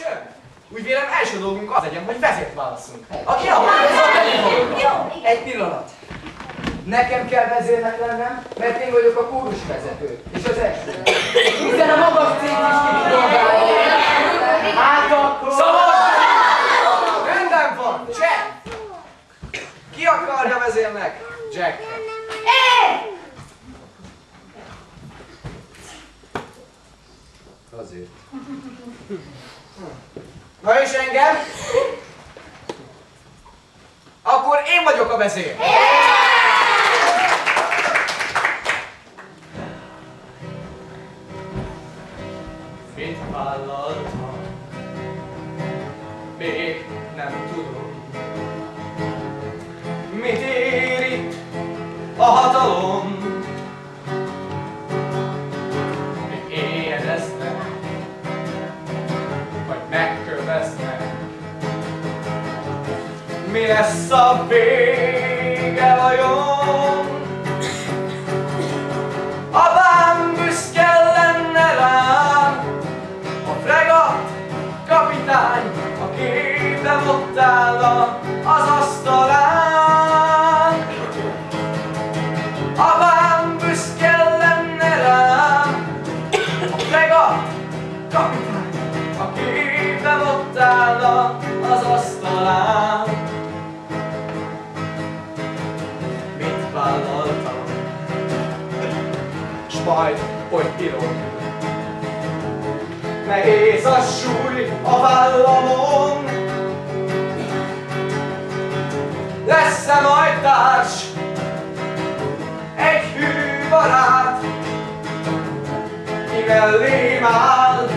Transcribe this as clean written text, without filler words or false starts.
Csönd! Úgy vélem, első dolgunk az legyen, hogy vezért válaszunk. Aki akarja, az a egy pillanat. Nekem kell vezérnek lennem, mert én vagyok a kórusvezető. És az első. Hiszen a magas cég is kipróbálja. Hát akkor... Szavazz! Rendben van! Csend! Ki akarja vezérnek? Jack. Azért. Na és engem? Akkor én vagyok a vezér. Mit vállaltam? Még nem tudom. Mit ér itt a hatalom? Még éjjeleznek, vagy megköveznek. Mi lesz a vége vajon? A bán büszke lenne rám, a fregat kapitány, a képem ott állna az asztalán. A bán büszke lenne rám, a fregat kapitány, a képem ott állna az asztalán. Mit vállaltam? S majd, hogy írom. Nehéz a súly a vállamon. Lesz-e majd társ, egy hű barát, ki mellém áll?